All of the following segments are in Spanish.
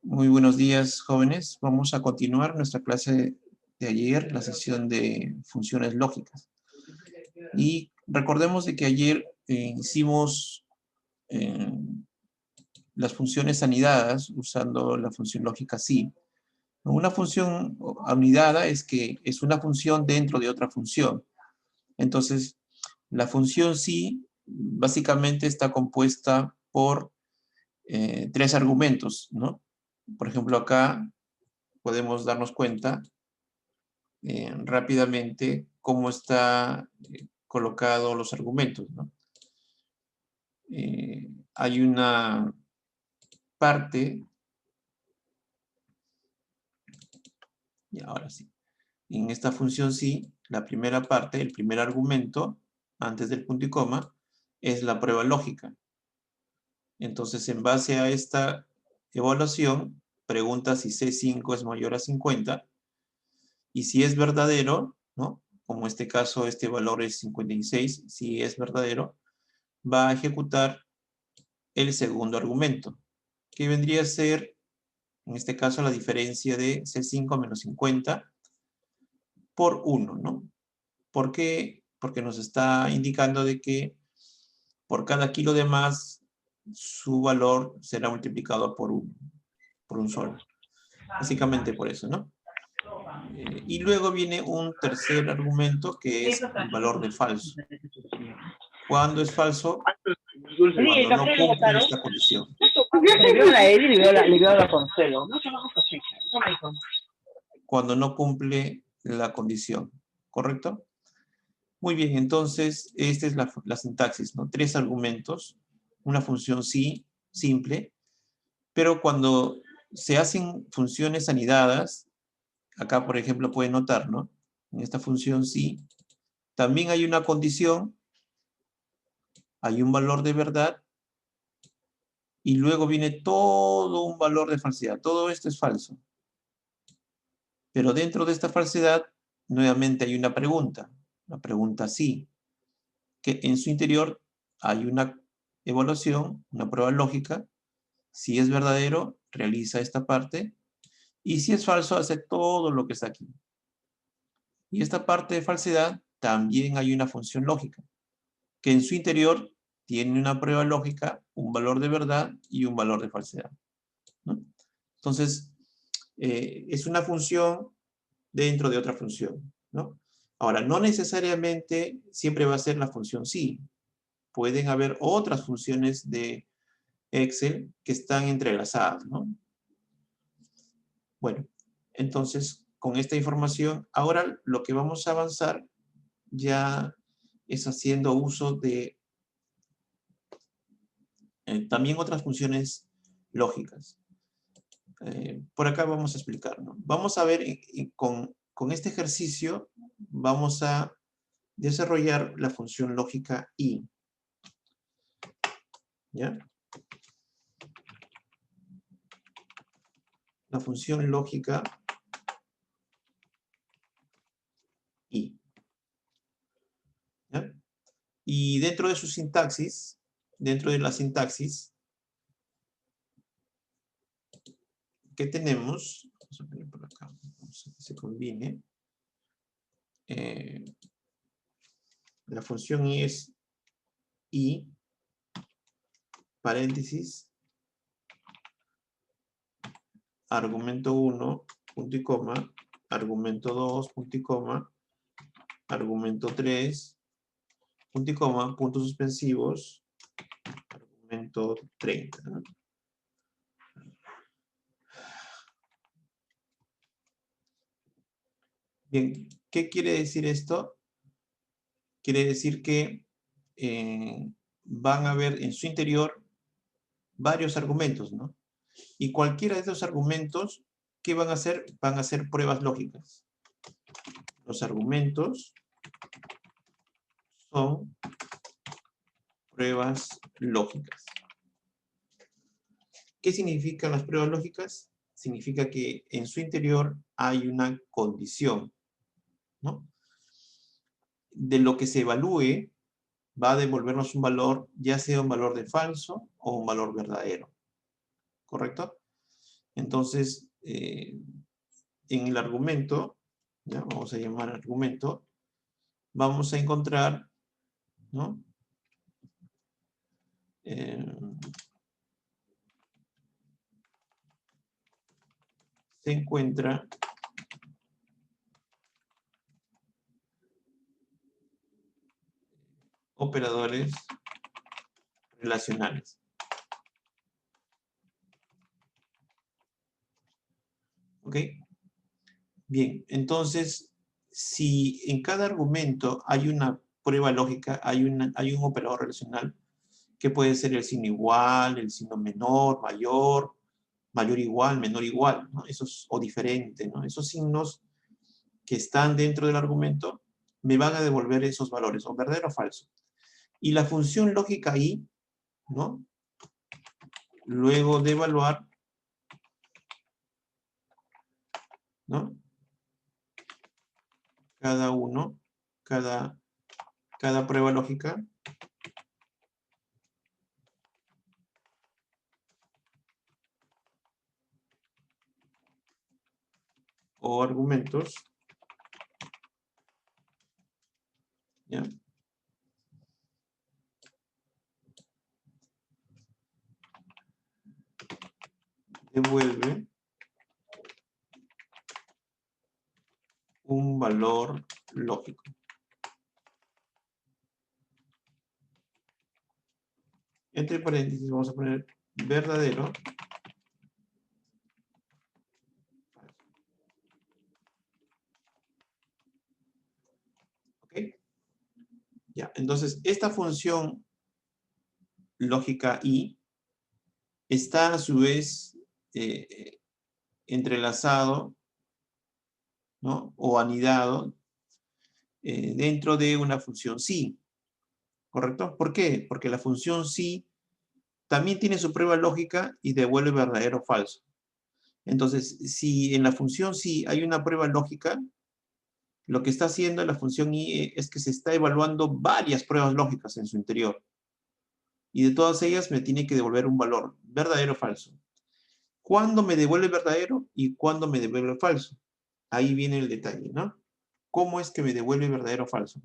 Muy buenos días, jóvenes. Vamos a continuar nuestra clase de ayer, la sesión de funciones lógicas. Y recordemos de que ayer hicimos las funciones anidadas usando la función lógica sí. Una función anidada es que es una función dentro de otra función. Entonces, la función sí básicamente está compuesta por tres argumentos, ¿no? Por ejemplo, acá podemos darnos cuenta rápidamente cómo está colocado los argumentos, ¿no? Hay una parte, y ahora sí, en esta función sí, la primera parte, el primer argumento, antes del punto y coma, es la prueba lógica. Entonces, en base a esta evaluación, pregunta si C5 es mayor a 50, y si es verdadero, ¿no? Como en este caso, este valor es 56, si es verdadero, va a ejecutar el segundo argumento, que vendría a ser, en este caso, la diferencia de C5 menos 50 por 1, ¿no? ¿Por qué? Porque nos está indicando de que por cada kilo de más, su valor será multiplicado por 1, por un solo. Básicamente por eso, ¿no? Y luego viene un tercer argumento que es el valor de falso. ¿Cuándo es falso? Cuando no cumple esta condición. Le veo la Edi y le veo la Consuelo. No llamamos a fecha. Eso me dijo. Cuando no cumple la condición, ¿correcto? Muy bien, entonces esta es la sintaxis, ¿no? Tres argumentos, una función sí, simple, pero cuando se hacen funciones anidadas, acá por ejemplo pueden notar, ¿no? En esta función sí, también hay una condición, hay un valor de verdad, y luego viene todo un valor de falsedad. Todo esto es falso. Pero dentro de esta falsedad, nuevamente hay una pregunta, la pregunta sí, que en su interior hay una evaluación, una prueba lógica. Si es verdadero, realiza esta parte, y si es falso, hace todo lo que está aquí. Y esta parte de falsedad, también hay una función lógica, que en su interior tiene una prueba lógica, un valor de verdad y un valor de falsedad, ¿no? Entonces, es una función dentro de otra función, ¿no? Ahora, no necesariamente siempre va a ser la función sí. Pueden haber otras funciones de Excel que están entrelazadas, ¿no? Bueno, entonces, con esta información, ahora lo que vamos a avanzar ya es haciendo uso de también otras funciones lógicas. Por acá vamos a explicar, ¿no? Vamos a ver, con este ejercicio, vamos a desarrollar la función lógica y. ¿Ya? La función lógica y. ¿Ya? Y dentro de su sintaxis, dentro de la sintaxis, ¿qué tenemos? Vamos a poner por acá, vamos a que se combine. La función y es y, paréntesis, argumento 1, punto y coma, argumento 2, punto y coma, argumento 3, punto y coma, puntos suspensivos, argumento 30, ¿no? Bien, ¿qué quiere decir esto? Quiere decir que van a haber en su interior varios argumentos, ¿no? Y cualquiera de esos argumentos, ¿qué van a hacer? Van a ser pruebas lógicas. Los argumentos son pruebas lógicas. ¿Qué significan las pruebas lógicas? Significa que en su interior hay una condición, ¿no? De lo que se evalúe va a devolvernos un valor, ya sea un valor de falso o un valor verdadero. ¿Correcto? Entonces, en el argumento, ya vamos a llamar argumento, vamos a encontrar, ¿no? Se encuentra operadores relacionales. ¿Ok? Bien, entonces, si en cada argumento hay una prueba lógica, hay un operador relacional, que puede ser el signo igual, el signo menor, mayor, mayor igual, menor igual, ¿no? Esos, o diferente, ¿no? Esos signos que están dentro del argumento me van a devolver esos valores, o verdadero o falso. Y la función lógica i, ¿no? Luego de evaluar, ¿no? Cada uno, cada prueba lógica, o argumentos, ¿ya? Devuelve un valor lógico. Entre paréntesis vamos a poner verdadero. ¿Ok? Ya, entonces esta función lógica i está a su vez entrelazado, ¿no? O anidado dentro de una función sí. ¿Correcto? ¿Por qué? Porque la función sí también tiene su prueba lógica y devuelve verdadero o falso. Entonces, si en la función sí hay una prueba lógica, lo que está haciendo la función i es que se está evaluando varias pruebas lógicas en su interior. Y de todas ellas me tiene que devolver un valor, verdadero o falso. ¿Cuándo me devuelve verdadero y cuándo me devuelve falso? Ahí viene el detalle, ¿no? ¿Cómo es que me devuelve verdadero o falso?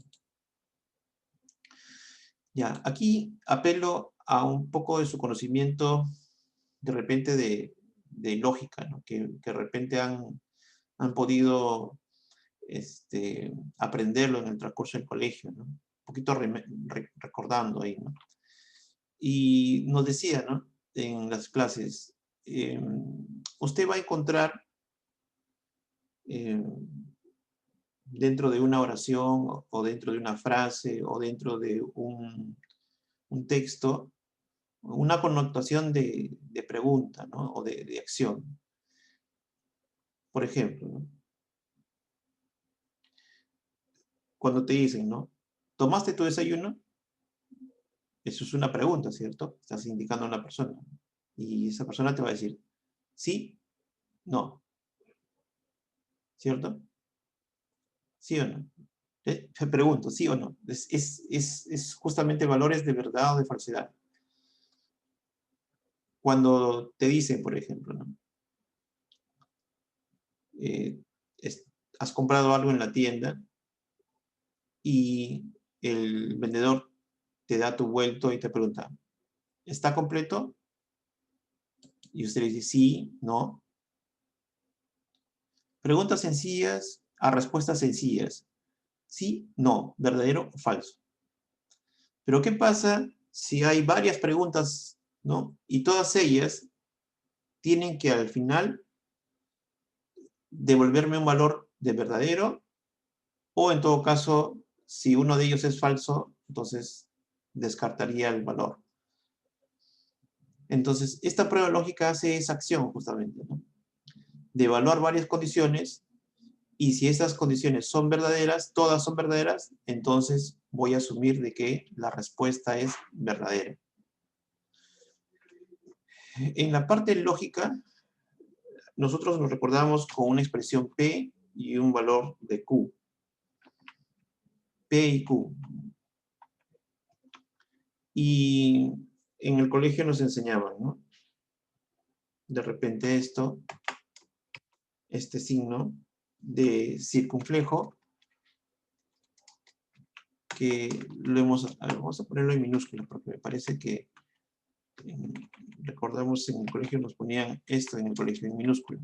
Ya, aquí apelo a un poco de su conocimiento de repente de lógica, ¿no? Que de repente han podido aprenderlo en el transcurso del colegio, ¿no? Un poquito recordando ahí, ¿no? Y nos decía, ¿no? En las clases, usted va a encontrar dentro de una oración o dentro de una frase o dentro de un texto una connotación de pregunta, ¿no? O de acción. Por ejemplo, ¿no? Cuando te dicen, ¿no? ¿Tomaste tu desayuno? Eso es una pregunta, ¿cierto? Estás indicando a una persona. Y esa persona te va a decir, sí, no, ¿cierto? ¿Sí o no? Te pregunto, ¿sí o no? Es justamente valores de verdad o de falsedad. Cuando te dicen, por ejemplo, ¿no? Eh, has comprado algo en la tienda y el vendedor te da tu vuelto y te pregunta, ¿está completo? Y usted le dice, sí, no. Preguntas sencillas a respuestas sencillas. Sí, no, verdadero o falso. Pero ¿qué pasa si hay varias preguntas, ¿no? Y todas ellas tienen que al final devolverme un valor de verdadero o en todo caso, si uno de ellos es falso, entonces descartaría el valor. Entonces, esta prueba lógica hace esa acción justamente, ¿no? De evaluar varias condiciones y si esas condiciones son verdaderas, todas son verdaderas, entonces voy a asumir de que la respuesta es verdadera. En la parte lógica, nosotros nos recordamos con una expresión P y un valor de Q. P y Q. Y en el colegio nos enseñaban, ¿no? de repente esto, este signo de circunflejo, que lo hemos, vamos a ponerlo en minúsculas, porque me parece que recordamos en el colegio nos ponían esto en el colegio en minúscula,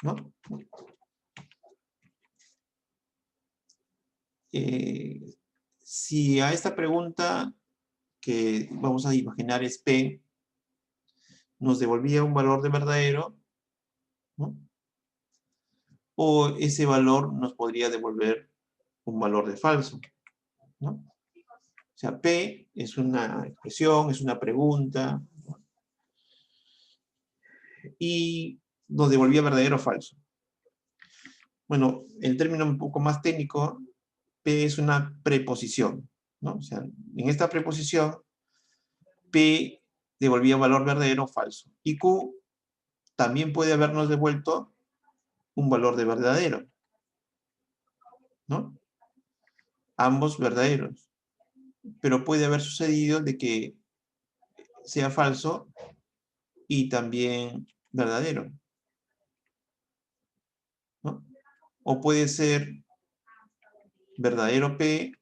¿no? Si a esta pregunta que vamos a imaginar es P, nos devolvía un valor de verdadero, ¿no? O ese valor nos podría devolver un valor de falso, ¿no? O sea, P es una expresión, es una pregunta, ¿no? Y nos devolvía verdadero o falso. Bueno, el término un poco más técnico, P es una preposición, ¿no? O sea, en esta preposición, P devolvía valor verdadero o falso. Y Q también puede habernos devuelto un valor de verdadero, ¿no? Ambos verdaderos. Pero puede haber sucedido de que sea falso y también verdadero, ¿no? O puede ser verdadero P,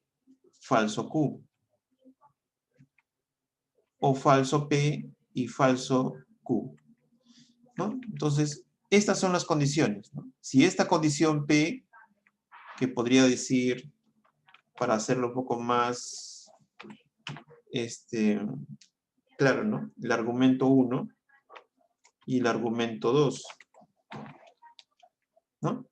falso Q. O falso P y falso Q, ¿no? Entonces, estas son las condiciones, ¿no? Si esta condición P, que podría decir, para hacerlo un poco más, claro, ¿no? El argumento 1 y el argumento 2, ¿no?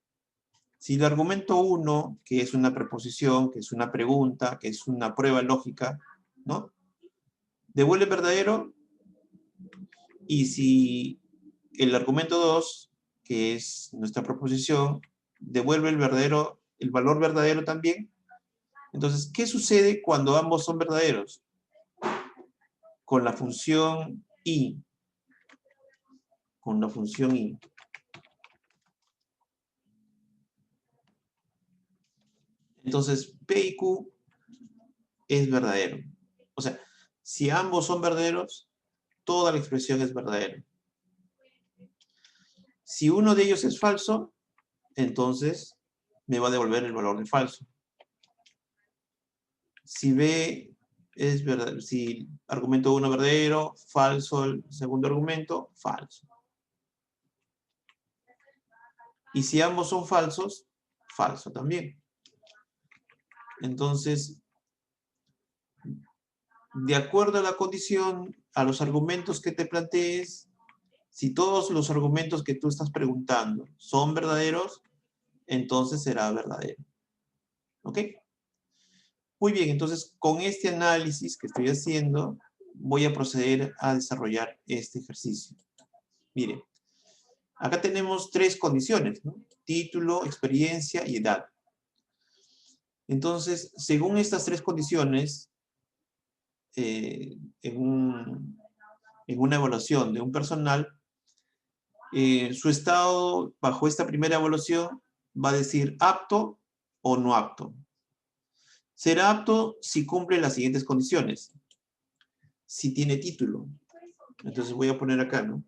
Si el argumento 1, que es una preposición, que es una pregunta, que es una prueba lógica, ¿no? Devuelve verdadero, y si el argumento 2, que es nuestra proposición, devuelve el verdadero, el valor verdadero también, entonces, ¿qué sucede cuando ambos son verdaderos? Con la función i. Con la función i. Entonces, P y Q es verdadero. O sea, si ambos son verdaderos, toda la expresión es verdadera. Si uno de ellos es falso, entonces me va a devolver el valor de falso. Si B es verdadero, si argumento 1 verdadero, falso el segundo argumento, falso. Y si ambos son falsos, falso también. Entonces, de acuerdo a la condición, a los argumentos que te plantees, si todos los argumentos que tú estás preguntando son verdaderos, entonces será verdadero. ¿Ok? Muy bien, entonces con este análisis que estoy haciendo, voy a proceder a desarrollar este ejercicio. Miren, acá tenemos 3 condiciones, ¿no? Título, experiencia y edad. Entonces, según estas 3 condiciones, en una evaluación de un personal, su estado bajo esta primera evaluación va a decir apto o no apto. Será apto si cumple las siguientes condiciones. Si tiene título. Entonces voy a poner acá, ¿no?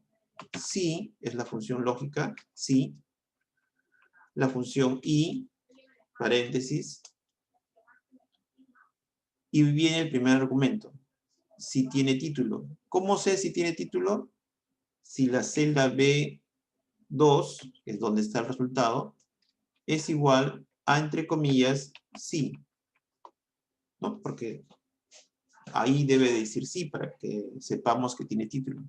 Si es la función lógica, si. La función y, paréntesis. Y viene el primer argumento. Si tiene título. ¿Cómo sé si tiene título? Si la celda B2, que es donde está el resultado, es igual a, entre comillas, sí. ¿No? Porque ahí debe decir sí para que sepamos que tiene título.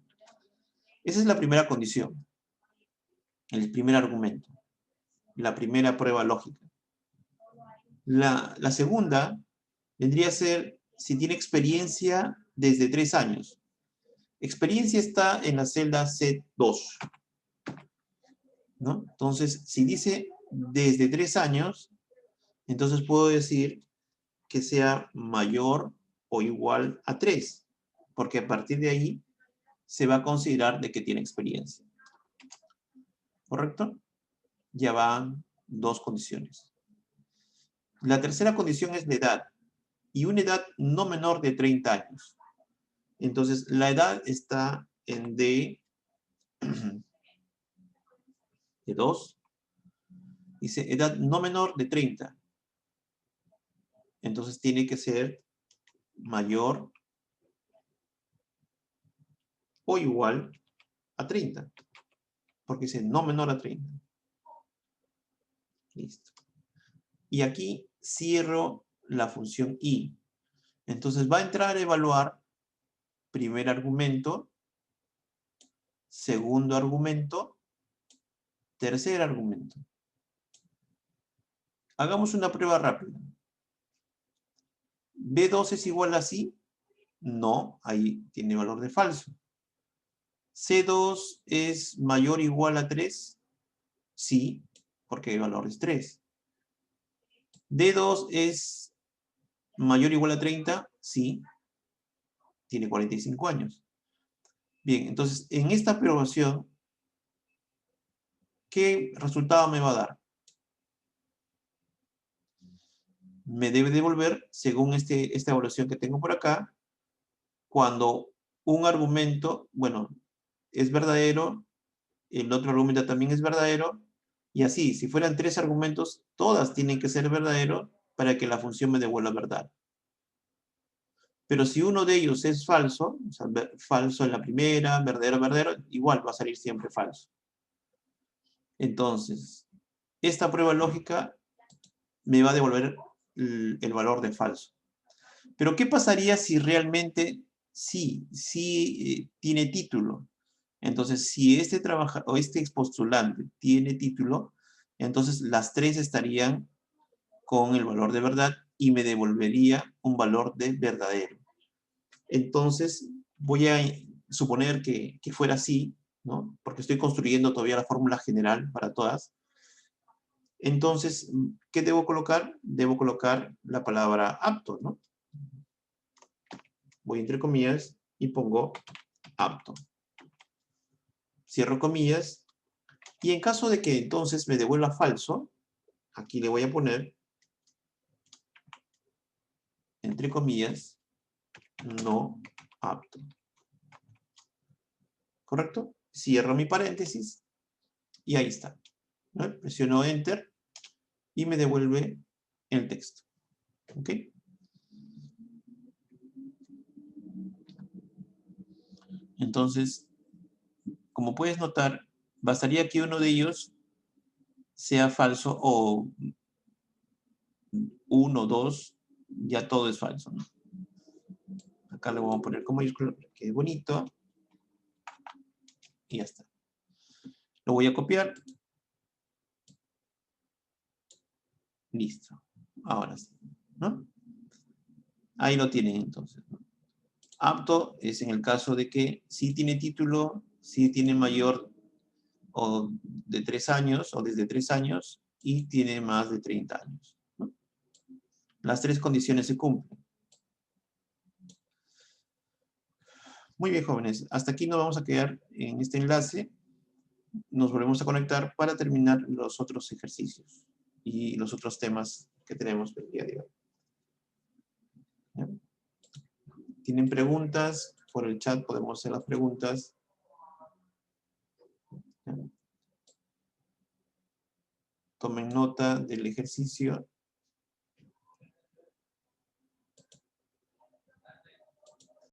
Esa es la primera condición. El primer argumento. La primera prueba lógica. La segunda vendría a ser si tiene experiencia desde 3 años. Experiencia está en la celda C2. ¿No? Entonces, si dice desde 3 años, entonces puedo decir que sea mayor o igual a 3, porque a partir de ahí se va a considerar de que tiene experiencia. ¿Correcto? Ya van 2 condiciones. La tercera condición es la edad, y una edad no menor de 30 años. Entonces, la edad está en D de 2. Dice edad no menor de 30. Entonces tiene que ser mayor o igual a 30. Porque dice no menor a 30. Listo. Y aquí cierro la función i. Entonces va a entrar a evaluar primer argumento, segundo argumento, tercer argumento. Hagamos una prueba rápida. ¿B2 es igual a sí? No, ahí tiene valor de falso. ¿C2 es mayor o igual a 3? Sí, porque el valor es 3. ¿D2 es mayor o igual a 30? Sí, tiene 45 años. Bien, entonces, en esta aprobación, ¿qué resultado me va a dar? Me debe devolver, según esta evaluación que tengo por acá, cuando un argumento, bueno, es verdadero, el otro argumento también es verdadero, y así, si fueran 3 argumentos, todas tienen que ser verdaderos para que la función me devuelva verdad. Pero si uno de ellos es falso, o sea, falso en la primera, verdadero, verdadero, igual va a salir siempre falso. Entonces, esta prueba lógica me va a devolver el valor de falso. Pero ¿qué pasaría si realmente sí tiene título? Entonces, si este postulante tiene título, entonces las 3 estarían con el valor de verdad y me devolvería un valor de verdadero. Entonces, voy a suponer que fuera así, ¿no? Porque estoy construyendo todavía la fórmula general para todas. Entonces, ¿qué debo colocar? Debo colocar la palabra apto, ¿no? Voy entre comillas y pongo apto. Cierro comillas. Y en caso de que entonces me devuelva falso, aquí le voy a poner, entre comillas, no apto. ¿Correcto? Cierro mi paréntesis y ahí está, ¿no? Presiono Enter y me devuelve el texto. ¿Ok? Entonces, como puedes notar, bastaría que uno de ellos sea falso o 1, 2, ya todo es falso, ¿no? Acá le vamos a poner con mayúscula, que es bonito. Y ya está. Lo voy a copiar. Listo. Ahora sí, ¿no? Ahí lo tienen entonces, ¿no? Apto es en el caso de que sí tiene título, sí tiene mayor o de 3 años o desde 3 años y tiene más de 30 años, ¿no? Las 3 condiciones se cumplen. Muy bien, jóvenes. Hasta aquí nos vamos a quedar en este enlace. Nos volvemos a conectar para terminar los otros ejercicios y los otros temas que tenemos el día de hoy. ¿Ya? ¿Tienen preguntas? Por el chat podemos hacer las preguntas. ¿Ya? Tomen nota del ejercicio